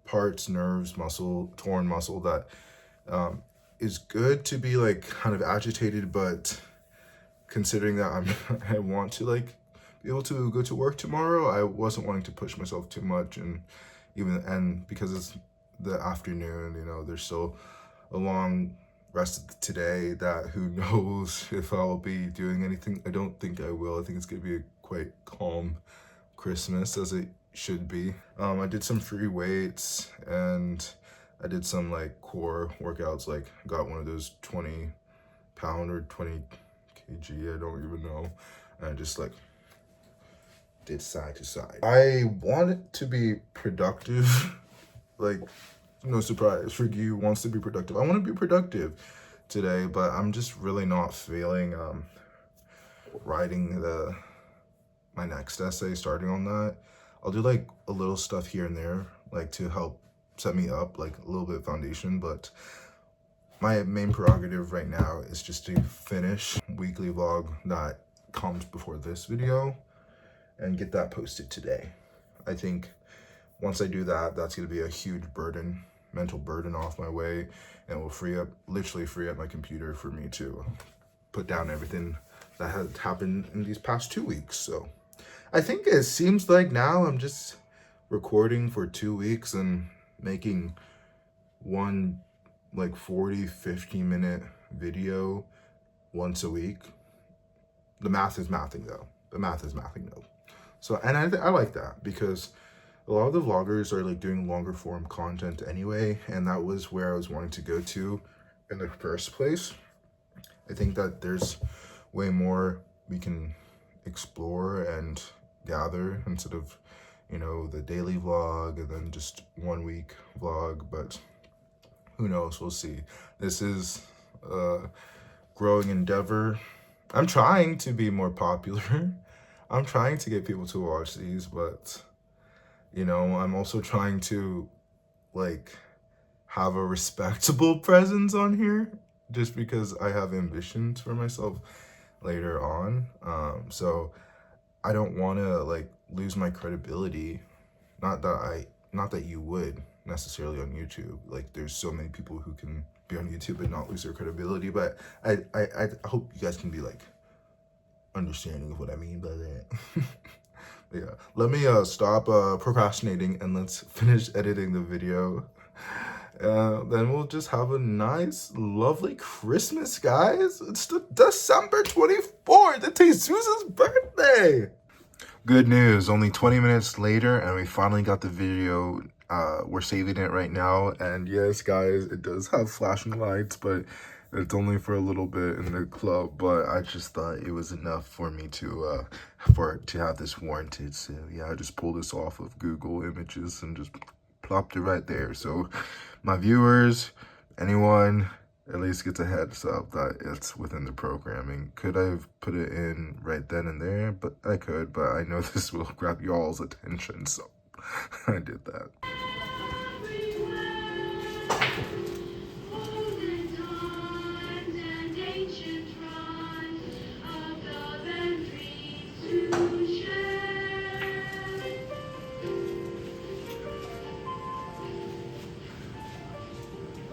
parts, nerves, muscle, torn muscle that is good to be like kind of agitated, but considering that I want to like be able to go to work tomorrow, I wasn't wanting to push myself too much, and because it's the afternoon, you know, there's still a long rest of today that who knows if I'll be doing anything. I don't think I will. I think it's gonna be a quite calm Christmas, as it should be. I did some free weights and I did some like core workouts, like got one of those 20 pound or 20 kg, I don't even know, and I just like did side to side. I want it to be productive. Like, no surprise, Ricky wants to be productive. I want to be productive today, but I'm just really not feeling writing my next essay, starting on that. I'll do like a little stuff here and there, like to help set me up, like a little bit of foundation, but my main prerogative right now is just to finish weekly vlog that comes before this video and get that posted today. I think once I do that, that's gonna be a huge burden, mental burden off my way, and will literally free up my computer for me to put down everything that has happened in these past 2 weeks. So I think it seems like now I'm just recording for 2 weeks and making one like 40-50 minute video once a week. The math is mathing though. So, and I like that, because a lot of the vloggers are like doing longer form content anyway, and that was where I was wanting to go to in the first place. I think that there's way more we can explore and gather instead of, you know, the daily vlog and then just 1 week vlog, but who knows, we'll see. This is a growing endeavor. I'm trying to be more popular. I'm trying to get people to watch these, but you know, I'm also trying to like have a respectable presence on here, just because I have ambitions for myself later on. So I don't want to like lose my credibility. Not that you would necessarily on YouTube. Like, there's so many people who can be on YouTube and not lose their credibility, but I hope you guys can be like understanding of what I mean by that. Yeah, let me stop procrastinating and let's finish editing the video. Then we'll just have a nice, lovely Christmas, guys. It's the December 24th. It's Jesus' birthday. Good news, only 20 minutes later and we finally got the video. We're saving it right now, and yes guys, it does have flashing lights, but It's only for a little bit in the club, but I just thought it was enough for me to have this warranted. So yeah, I just pulled this off of Google Images and just plopped it right there. So my viewers, anyone, at least gets a heads up that it's within the programming. Could I have put it in right then and there? But I could, but I know this will grab y'all's attention, so I did that.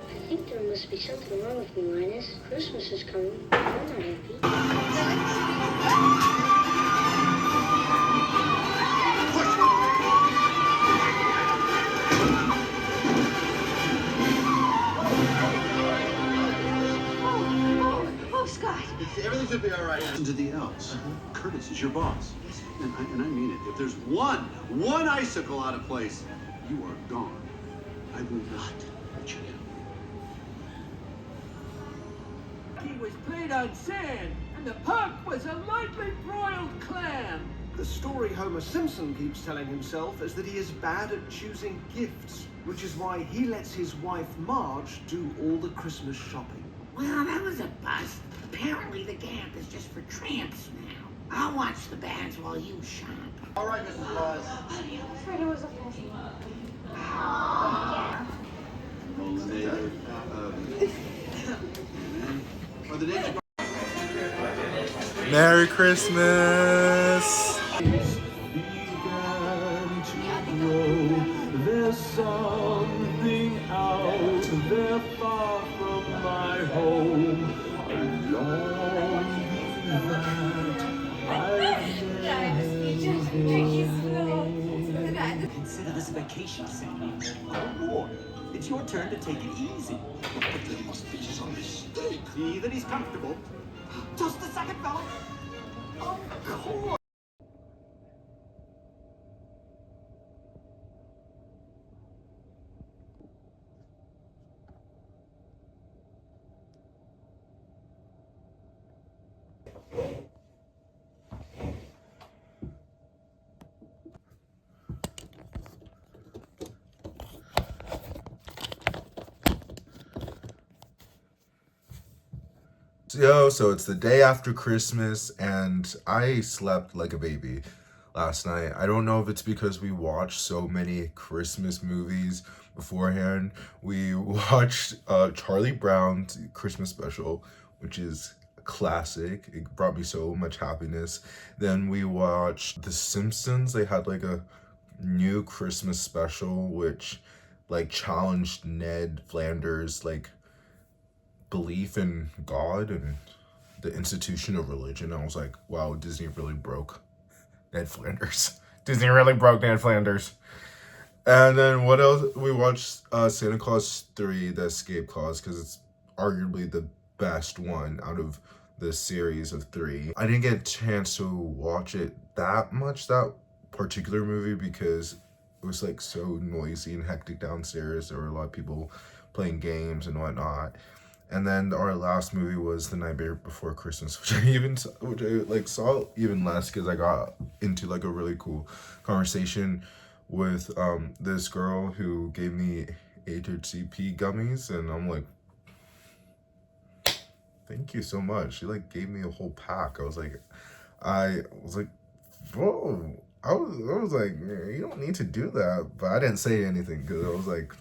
I think there must be something wrong with me, Linus. Christmas is coming. I'm not happy. Oh, Scott. Everything should be all right. Listen to the elves. Curtis is your boss. And I mean it. If there's one icicle out of place, you are gone. I will not let you down. He was played on sand, and the punk was a lightly broiled clam. The story Homer Simpson keeps telling himself is that he is bad at choosing gifts, which is why he lets his wife Marge do all the Christmas shopping. Well, that was a bust. Apparently the camp is just for tramps now. I'll watch the bands while you shop. All right, Mrs. Claus. I'm afraid it was a present. Merry Christmas! There's something out there far from my home. I long that Consider this a vacation scene. No more. It's your turn to take it easy. But there must be some mistake. See that he's comfortable. Just a second, fella. Of course. So it's the day after Christmas, and I slept like a baby last night. I don't know if it's because we watched so many Christmas movies beforehand. We watched Charlie Brown's Christmas special, which is a classic. It brought me so much happiness. Then we watched The Simpsons. They had like a new Christmas special, which like challenged Ned Flanders' like belief in God and the institution of religion. I was like, wow, Disney really broke Ned Flanders. Disney really broke Ned Flanders. And then what else? We watched Santa Claus 3, The Escape Clause, because it's arguably the best one out of the series of 3. I didn't get a chance to watch it that much, that particular movie, because it was like so noisy and hectic downstairs. There were a lot of people playing games and whatnot. And then our last movie was The Nightmare Before Christmas, which I saw even less because I got into like a really cool conversation with this girl who gave me HHCP gummies, and I'm like, thank you so much. She like gave me a whole pack. I was like, whoa. I was like, you don't need to do that, but I didn't say anything because I was like,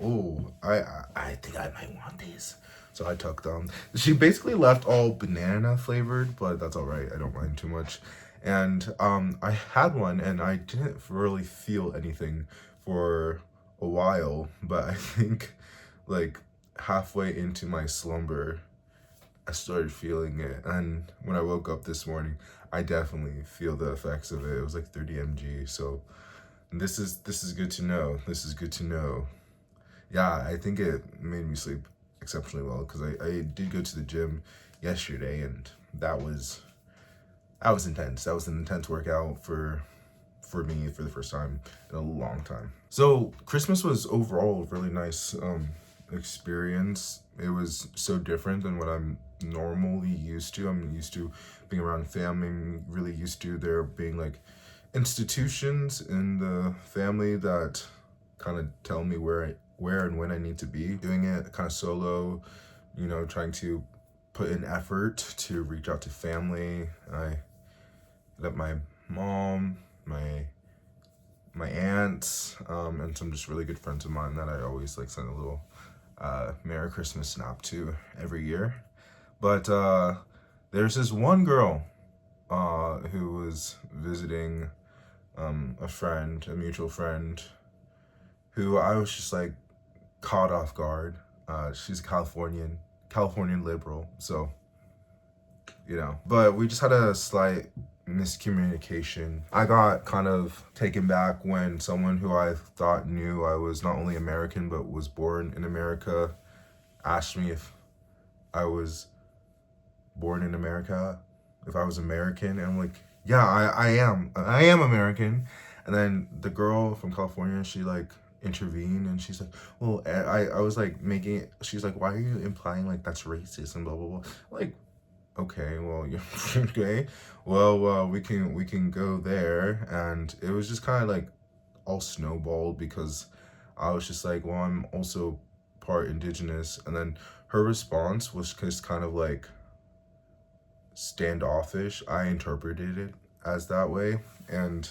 oh, I think I might want these. So I took them. She basically left all banana flavored, but that's all right. I don't mind too much. And I had one and I didn't really feel anything for a while, but I think like halfway into my slumber, I started feeling it. And when I woke up this morning, I definitely feel the effects of it. It was like 30 mg. So this is good to know. This is good to know. Yeah, I think it made me sleep exceptionally well because I did go to the gym yesterday, and that was intense. That was an intense workout for me for the first time in a long time. So Christmas was overall a really nice experience. it was so different than what I'm normally used to. I'm used to being around family. I'm really used to there being like institutions in the family that kind of tell me where and when I need to be. Doing it kind of solo, you know, trying to put in effort to reach out to family. I let my mom, my aunts, and some just really good friends of mine that I always like send a little Merry Christmas snap to every year. But there's this one girl who was visiting a friend, a mutual friend, who I was just like caught off guard. She's a Californian liberal, so, you know, but we just had a slight miscommunication. I got kind of taken back when someone who I thought knew I was not only American but was born in America asked me if I was born in America, if I was American, and I'm like, yeah, I am American. And then the girl from California, she like intervened and she's like, well, I was like making it, she's like, why are you implying like that's racist and blah blah blah. Like, okay, well, yeah, okay, well, we can go there. And it was just kind of like all snowballed because I was just like, well, I'm also part indigenous. And then her response was just kind of like standoffish. I interpreted it as that way, and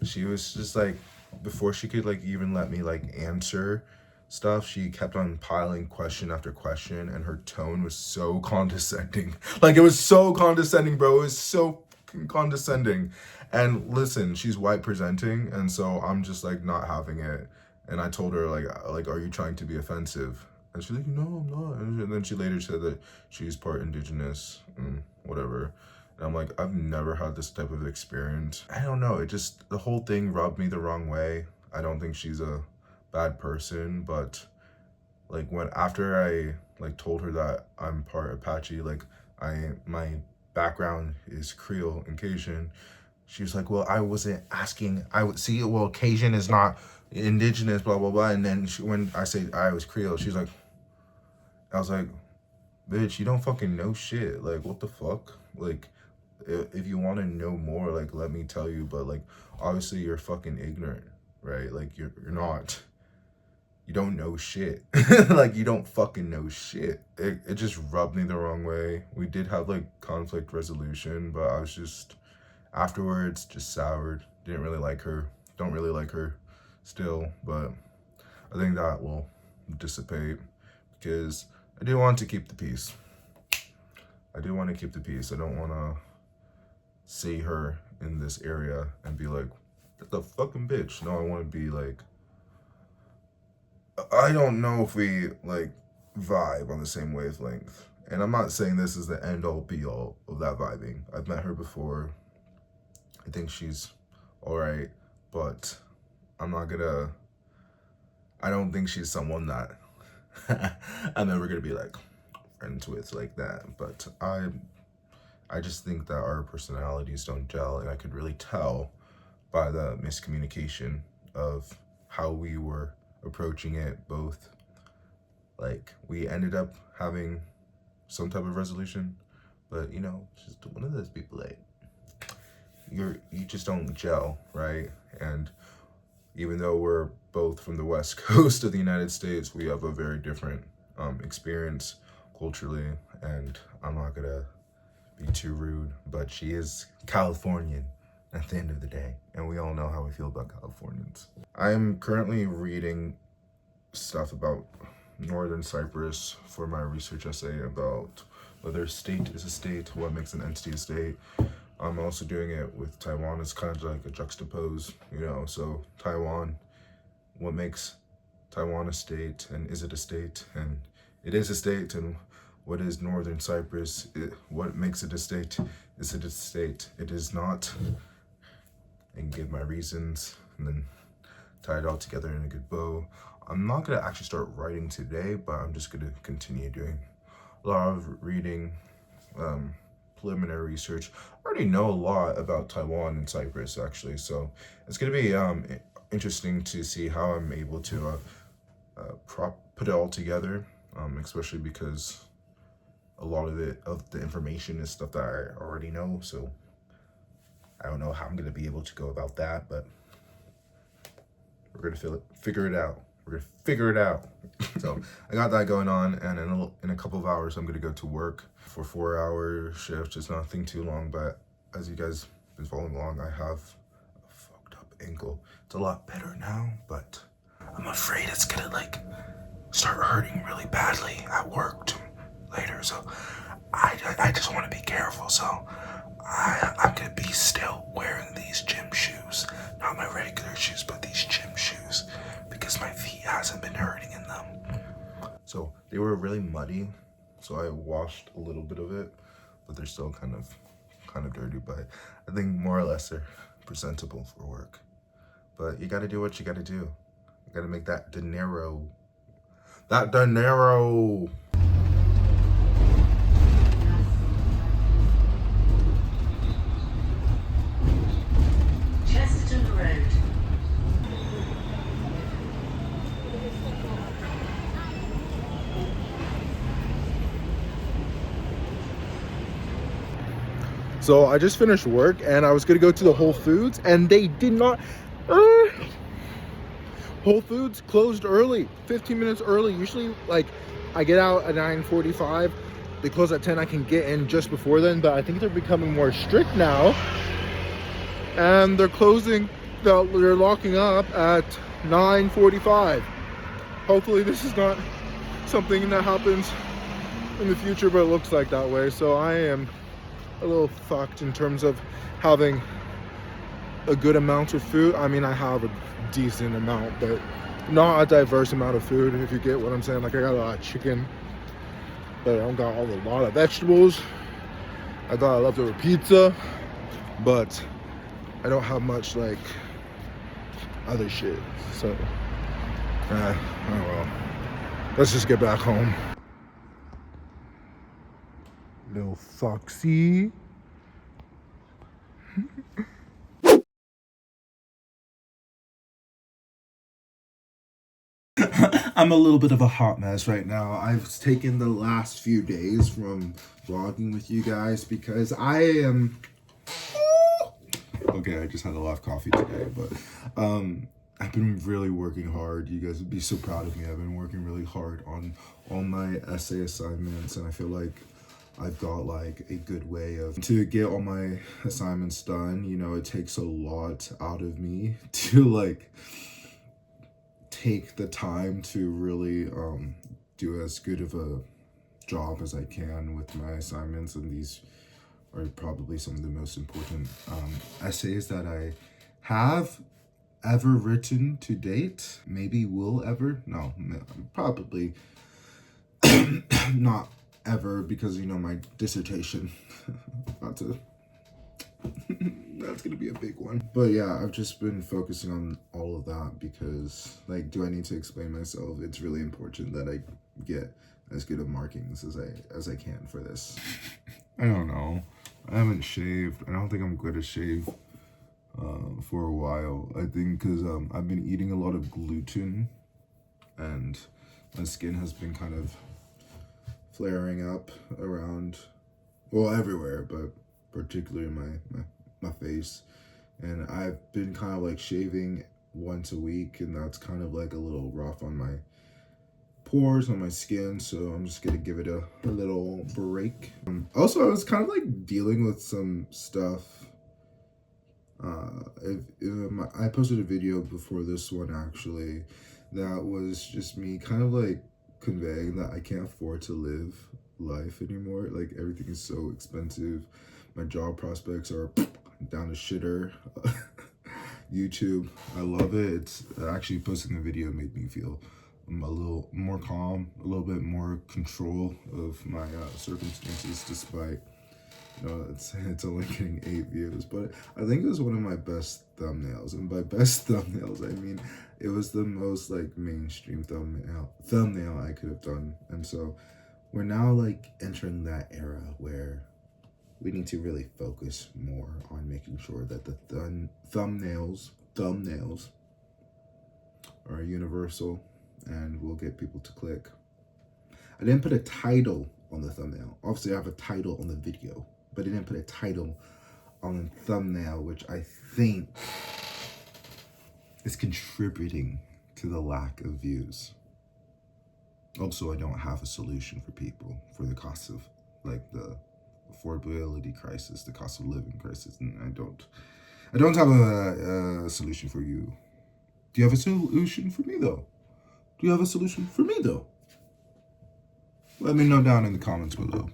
she was just like, before she could like even let me like answer stuff, she kept on piling question after question, and her tone was so condescending. Like, it was so condescending, bro. It was so condescending. And listen, she's white presenting, and so I'm just like not having it. And I told her like, are you trying to be offensive? And she's like, no, I'm not. And then she later said that she's part indigenous and whatever. And I'm like, I've never had this type of experience. I don't know. It just, the whole thing rubbed me the wrong way. I don't think she's a bad person, but like after I like told her that I'm part Apache, like my background is Creole and Cajun, she was like, well, I wasn't asking. I would see, well, Cajun is not indigenous, blah blah blah. And then when I say I was Creole, she's like, I was like, bitch, you don't fucking know shit. Like, what the fuck? Like, if you want to know more, like, let me tell you. But like, obviously you're fucking ignorant, right? Like, you're not. You don't know shit. Like, you don't fucking know shit. It just rubbed me the wrong way. We did have like conflict resolution, but I was just afterwards just soured. Didn't really like her. Don't really like her still, but I think that will dissipate because I do want to keep the peace. I do want to keep the peace. I don't want to see her in this area and be like, what the fucking bitch? No, I want to be like, I don't know if we like vibe on the same wavelength. And I'm not saying this is the end all be all of that vibing. I've met her before. I think she's all right, but I don't think she's someone that I'm ever gonna be like friends with like that. But I just think that our personalities don't gel, and I could really tell by the miscommunication of how we were approaching it both. Like, we ended up having some type of resolution, but you know, just one of those people like you just don't gel, right? And even though we're both from the West Coast of the United States, we have a very different experience culturally. And I'm not gonna be too rude, but she is Californian at the end of the day, and we all know how we feel about Californians. I'm currently reading stuff about Northern Cyprus for my research essay about whether a state is a state, what makes an entity a state. I'm also doing it with Taiwan. It's kind of like a juxtapose, you know. So Taiwan, what makes Taiwan a state, and is it a state? And it is a state. And what is Northern Cyprus? What makes it a state? Is it a state? It is not. And give my reasons, and then tie it all together in a good bow. I'm not gonna actually start writing today, but I'm just gonna continue doing a lot of reading, preliminary research. I already know a lot about Taiwan and Cyprus, actually, so it's gonna be interesting to see how I'm able to put it all together. especially because a lot of the information is stuff that I already know. So I don't know how I'm gonna be able to go about that, but we're gonna figure it out. We're gonna figure it out. So I got that going on, and in a couple of hours I'm gonna go to work for 4-hour shift. It's nothing too long, but as you guys been following along, I have a fucked up ankle. It's a lot better now, but I'm afraid it's gonna like start hurting really badly at work later. So I just want to be careful. So I'm gonna be still wearing these gym shoes, not my regular shoes, but these gym shoes, because my feet hasn't been hurting in them. So they were really muddy, so I washed a little bit of it, but they're still kind of dirty. But I think more or less they're presentable for work. But you gotta do what you gotta do. You gotta make that dinero. That dinero. Chesterton Road. So I just finished work and I was gonna go to the Whole Foods, and they did not. Whole Foods closed early, 15 minutes early. Usually, like, I get out at 9:45. They close at 10. I can get in just before then, but I think they're becoming more strict now. And they're locking up at 9:45. Hopefully this is not something that happens in the future, but it looks like that way. So I am a little fucked in terms of having a good amount of food. I mean, I have a decent amount, but not a diverse amount of food, if you get what I'm saying. Like, I got a lot of chicken, but I don't got a lot of vegetables. I got a leftover pizza, but I don't have much like other shit. So oh well, let's just get back home. Little foxy. I'm a little bit of a hot mess right now. I've taken the last few days from vlogging with you guys because I am... Okay, I just had a lot of coffee today, but I've been really working hard. You guys would be so proud of me. I've been working really hard on all my essay assignments, and I feel like I've got like a good way to get all my assignments done. You know, it takes a lot out of me to like take the time to really do as good of a job as I can with my assignments, and these are probably some of the most important essays that I have ever written to date. Maybe will ever. No, probably not ever, because you know my dissertation that's gonna be a big one. But yeah, I've just been focusing on all of that because, like, do I need to explain myself? It's really important that I get as good of markings as I can for this. I don't know. I haven't shaved. I don't think I'm going to shave for a while. I think because I've been eating a lot of gluten, and my skin has been kind of flaring up around, well, everywhere, but particularly my face. And I've been kind of like shaving once a week, and that's kind of like a little rough on my pores, on my skin, so I'm just gonna give it a little break. Also, I was kind of like dealing with some stuff. I posted a video before this one actually that was just me kind of like conveying that I can't afford to live life anymore. Like, everything is so expensive. My job prospects are down to shitter. YouTube, I love it. It's actually, posting the video made me feel a little more calm, a little bit more control of my circumstances, despite, you know, it's only getting 8 views. But I think it was one of my best thumbnails, and by best thumbnails I mean it was the most like mainstream thumbnail I could have done. And so we're now like entering that era where we need to really focus more on making sure that the thumbnails are universal and will get people to click. I didn't put a title on the thumbnail. Obviously, I have a title on the video, but I didn't put a title on the thumbnail, which I think is contributing to the lack of views. Also, I don't have a solution for people for the cost of, like, the affordability crisis, the cost of living crisis, and I don't have a solution for you. Do you have a solution for me, though? Do you have a solution for me, though? Let me know down in the comments below.